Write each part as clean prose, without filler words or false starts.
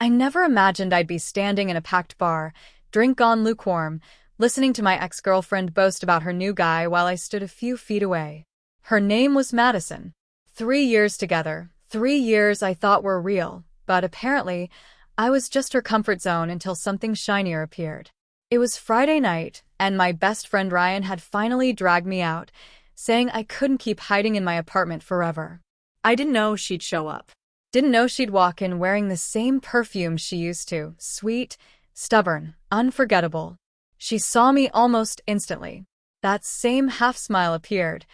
I never imagined I'd be standing in a packed bar, drink gone lukewarm, listening to my ex-girlfriend boast about her new guy while I stood a few feet away. Her name was Madison. 3 years together, 3 years I thought were real, but apparently, I was just her comfort zone until something shinier appeared. It was Friday night, and my best friend Ryan had finally dragged me out, saying I couldn't keep hiding in my apartment forever. I didn't know she'd show up. Didn't know she'd walk in wearing the same perfume she used to, sweet, stubborn, unforgettable. She saw me almost instantly. That same half-smile appeared,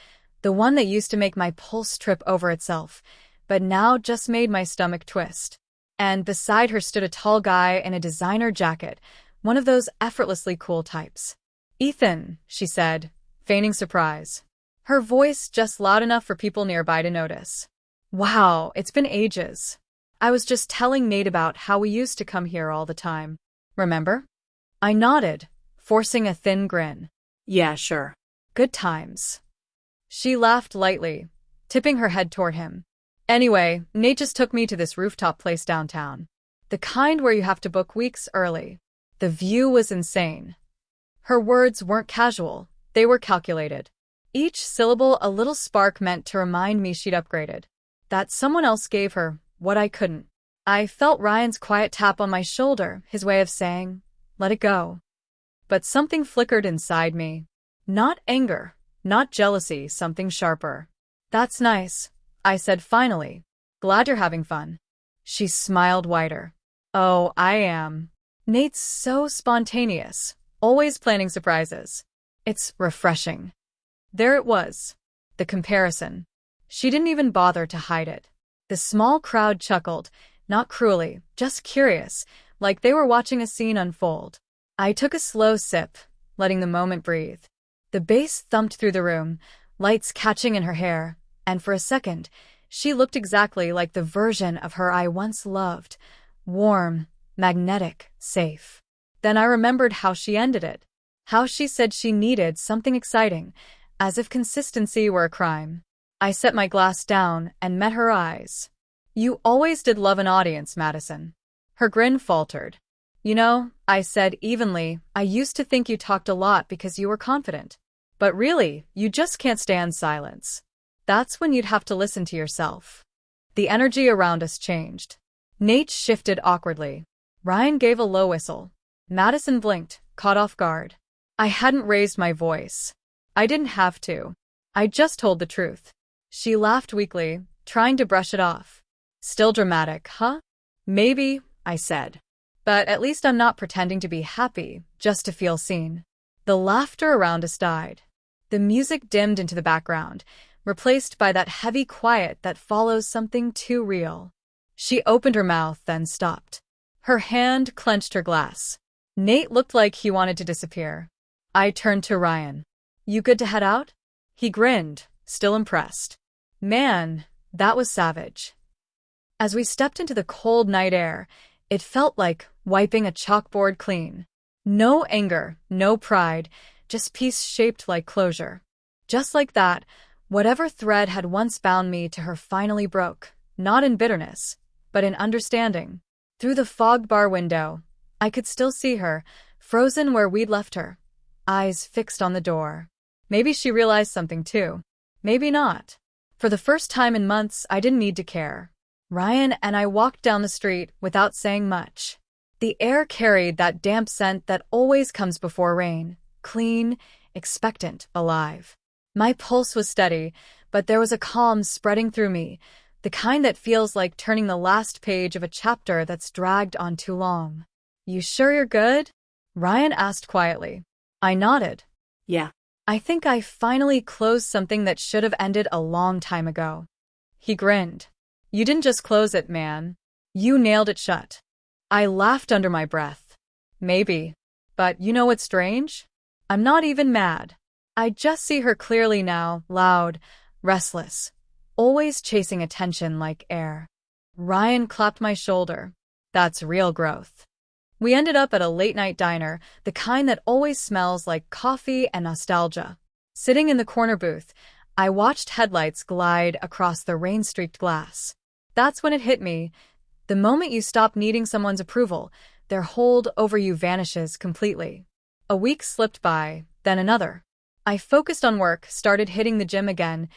the one that used to make my pulse trip over itself, but now just made my stomach twist. And beside her stood a tall guy in a designer jacket, one of those effortlessly cool types. "Ethan," she said, feigning surprise. Her voice just loud enough for people nearby to notice. "Wow, it's been ages. I was just telling Nate about how we used to come here all the time. Remember?" I nodded, forcing a thin grin. "Yeah, sure. "Good times." She laughed lightly, tipping her head toward him. "Anyway, Nate just took me to this rooftop place downtown. The kind where you have to book weeks early. The view was insane." Her words weren't casual, they were calculated. Each syllable a little spark meant to remind me she'd upgraded. That someone else gave her what I couldn't. I felt Ryan's quiet tap on my shoulder, his way of saying, "Let it go." But something flickered inside me. Not anger, not jealousy, something sharper. "That's nice," I said finally. "Glad you're having fun." She smiled wider. "Oh, I am. Nate's so spontaneous, always planning surprises. It's refreshing." There it was. The comparison. She didn't even bother to hide it. The small crowd chuckled, not cruelly, just curious, like they were watching a scene unfold. I took a slow sip, letting the moment breathe. The bass thumped through the room, lights catching in her hair, and for a second, she looked exactly like the version of her I once loved. Warm, magnetic, safe. Then I remembered how she ended it. How she said she needed something exciting, as if consistency were a crime. I set my glass down and met her eyes. "You always did love an audience, Madison." Her grin faltered. "You know," I said evenly, "I used to think you talked a lot because you were confident. But really, you just can't stand silence. That's when you'd have to listen to yourself." The energy around us changed. Nate shifted awkwardly. Ryan gave a low whistle. Madison blinked, caught off guard. I hadn't raised my voice. I didn't have to. I just told the truth. She laughed weakly, trying to brush it off. "Still dramatic, huh?" "Maybe," I said. "But at least I'm not pretending to be happy, just to feel seen." The laughter around us died. The music dimmed into the background, replaced by that heavy quiet that follows something too real. She opened her mouth, then stopped. Her hand clenched her glass. Nate looked like he wanted to disappear. I turned to Ryan. "You good to head out?" He grinned, still impressed. Man, that was savage. As we stepped into the cold night air, it felt like wiping a chalkboard clean. No anger, no pride, just peace shaped like closure. Just like that, whatever thread had once bound me to her finally broke, not in bitterness, but in understanding. Through the fogged bar window, I could still see her, frozen where we'd left her, eyes fixed on the door. Maybe she realized something too. Maybe not. For the first time in months, I didn't need to care. Ryan and I walked down the street without saying much. The air carried that damp scent that always comes before rain, clean, expectant, alive. My pulse was steady, but there was a calm spreading through me, the kind that feels like turning the last page of a chapter that's dragged on too long. "You sure you're good?" Ryan asked quietly. I nodded. "Yeah." I think I finally closed something that should have ended a long time ago. He grinned. "You didn't just close it, man. You nailed it shut." I laughed under my breath. "Maybe. But you know what's strange? I'm not even mad. I just see her clearly now, loud, restless, always chasing attention like air." Ryan clapped my shoulder. "That's real growth." We ended up at a late-night diner, the kind that always smells like coffee and nostalgia. Sitting in the corner booth, I watched headlights glide across the rain-streaked glass. That's when it hit me. The moment you stop needing someone's approval, their hold over you vanishes completely. A week slipped by, then another. I focused on work, started hitting the gym again,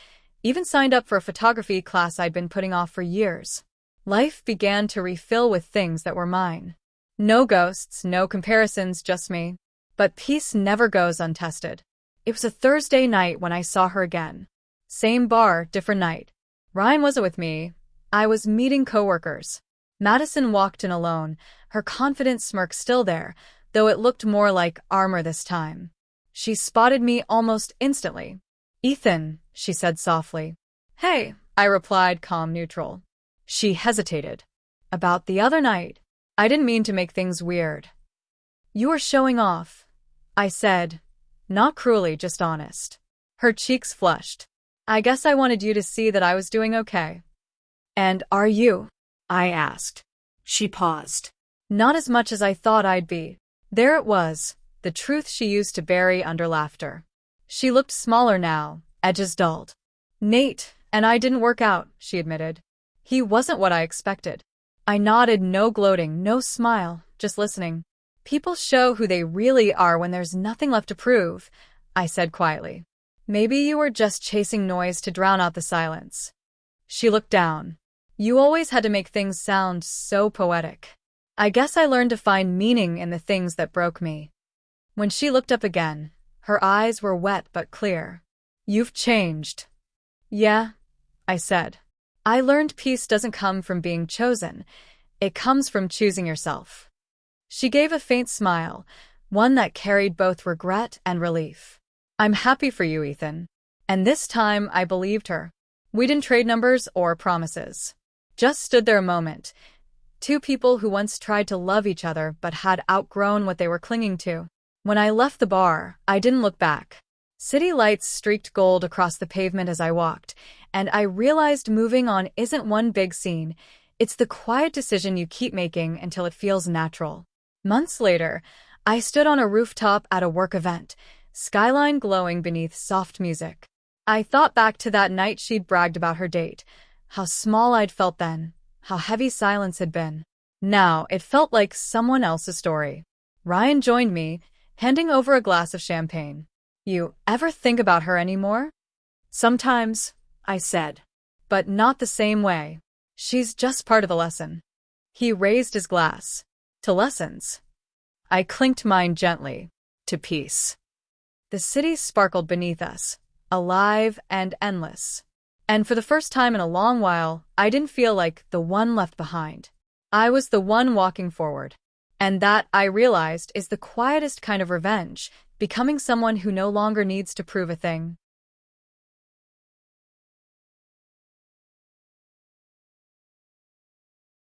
even signed up for a photography class I'd been putting off for years. Life began to refill with things that were mine. No ghosts, no comparisons, just me. But peace never goes untested. It was a Thursday night when I saw her again. Same bar, different night. Ryan wasn't with me. I was meeting coworkers. Madison walked in alone, her confident smirk still there, though it looked more like armor this time. She spotted me almost instantly. "Ethan," she said softly. "Hey," I replied, calm, neutral. She hesitated. "About the other night. I didn't mean to make things weird." "You were showing off," I said, not cruelly, just honest. Her cheeks flushed. "I guess I wanted you to see that I was doing okay." "And are you?" I asked. She paused. "Not as much as I thought I'd be." There it was, the truth she used to bury under laughter. She looked smaller now, edges dulled. "Nate and I didn't work out," she admitted. "He wasn't what I expected." I nodded, no gloating, no smile, just listening. "People show who they really are when there's nothing left to prove," I said quietly. "Maybe you were just chasing noise to drown out the silence." She looked down. "You always had to make things sound so poetic." I guess I learned to find meaning in the things that broke me. When she looked up again, her eyes were wet but clear. "You've changed." "Yeah," I said. "I learned peace doesn't come from being chosen. It comes from choosing yourself." She gave a faint smile, one that carried both regret and relief. "I'm happy for you, Ethan." And this time I believed her. We didn't trade numbers or promises. Just stood there a moment. Two people who once tried to love each other but had outgrown what they were clinging to. When I left the bar, I didn't look back. City lights streaked gold across the pavement as I walked, and I realized moving on isn't one big scene. It's the quiet decision you keep making until it feels natural. Months later, I stood on a rooftop at a work event, skyline glowing beneath soft music. I thought back to that night she'd bragged about her date, how small I'd felt then, how heavy silence had been. Now it felt like someone else's story. Ryan joined me, handing over a glass of champagne. "You ever think about her anymore?" "Sometimes," I said. "But not the same way. She's just part of the lesson." He raised his glass. "To lessons." I clinked mine gently. "To peace." The city sparkled beneath us, alive and endless. And for the first time in a long while, I didn't feel like the one left behind. I was the one walking forward. And that, I realized, is the quietest kind of revenge, becoming someone who no longer needs to prove a thing.